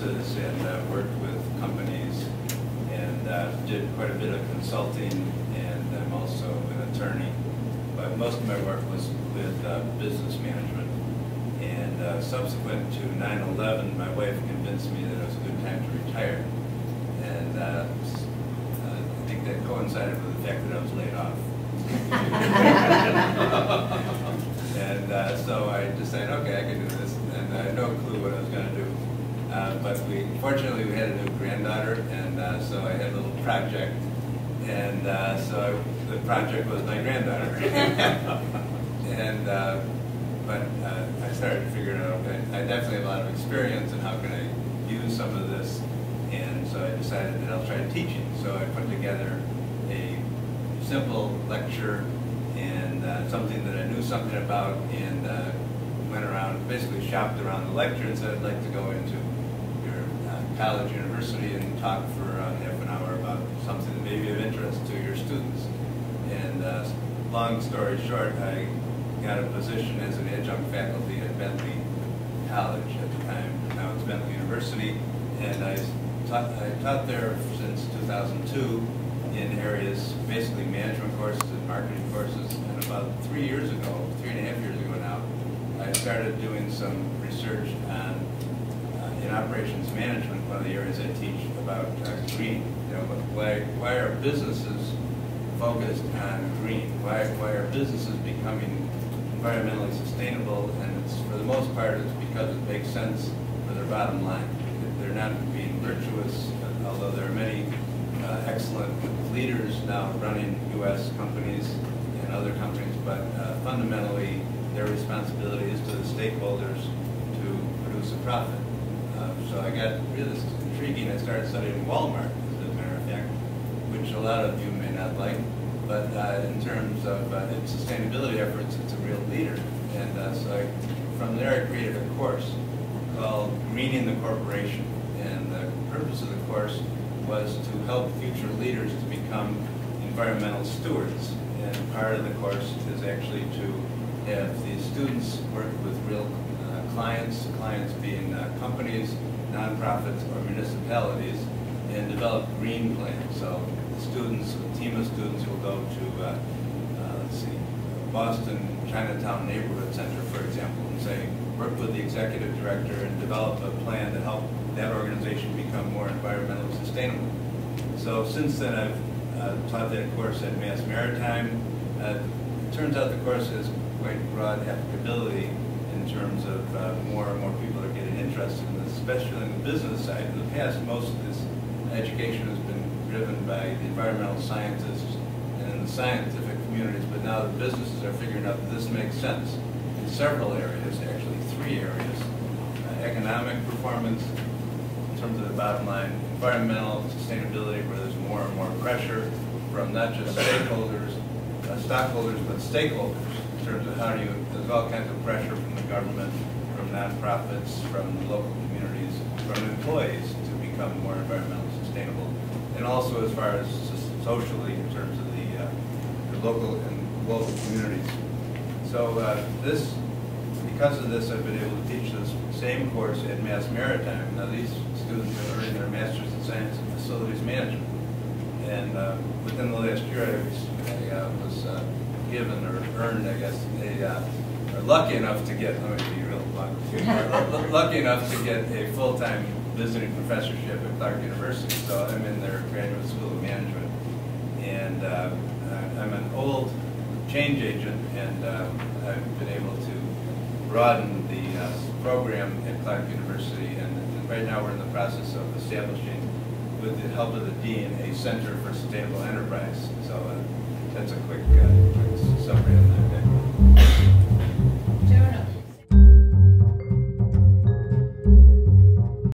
businesses and worked with companies and did quite a bit of consulting, and I'm also an attorney. But most of my work was with business management. And subsequent to 9/11, my wife convinced me that it was a good time to retire. And I think that coincided with the fact that I was laid off. And so I decided, okay, I can do this, and I had no clue what I was going to do. But fortunately, we had a new granddaughter, and so I had a little project, and the project was my granddaughter. But I started to figure out, okay, I definitely have a lot of experience, and how can I use some of this? And so I decided that I'll try teaching. So I put together a simple lecture and something that I knew something about, and went around, basically shopped around the lecture and said, I'd like to go into your college, university, and talk for half an hour about something that may be of interest to your students. And long story short, I got a position as an adjunct faculty at Bentley College at the time. Now it's Bentley University, and I taught there since 2002 in areas, basically management courses and marketing courses. And about 3.5 years ago now, I started doing some research on in operations management. One of the areas I teach about green. You know, why are businesses focused on green? Why are businesses becoming environmentally sustainable? And it's, for the most part, it's because it makes sense for their bottom line. They're not being virtuous, although there are many excellent leaders now running U.S. companies and other companies, but fundamentally their responsibility is to the stakeholders to produce a profit. So I got really intriguing. I started studying Walmart, as a matter of fact, which a lot of you may not like, but in terms of its sustainability efforts, it's a real leader. And so from there I created a course called Greening the Corporation. And the purpose of the course was to help future leaders to become environmental stewards. And part of the course is actually to have the students work with real clients being companies, nonprofits, or municipalities, and develop green plans. So students, a team of students will go to, let's see, Boston Chinatown Neighborhood Center, for example, and say, work with the executive director and develop a plan to help that organization become more environmentally sustainable. So since then, I've taught that course at Mass Maritime. It turns out the course has quite broad applicability in terms of more and more people are getting interested in this, especially in the business side. In the past, most of this education has been driven by the environmental scientists and in the scientific communities, but now the businesses are figuring out that this makes sense in several areas, actually 3 areas. Economic performance, in terms of the bottom line, environmental sustainability, where there's more and more pressure from not just stakeholders, stockholders, but stakeholders, in terms of how do you, there's all kinds of pressure from the government, from nonprofits, from local communities, from employees to become more environmentally sustainable. And also as far as socially, in terms of the local and global communities. So because of this, I've been able to teach this same course at Mass Maritime. Now these students are earning their Master's in Science and Facilities Management. And within the last year, I was given or earned, I guess, or lucky enough to get, let me be real blunt, lucky enough to get a full-time visiting professorship at Clark University. So I'm in their Graduate School of Management. And I'm an old change agent, and I've been able to broaden the program at Clark University. And right now we're in the process of establishing, with the help of the Dean, a Center for Sustainable Enterprise. So that's a quick summary of that.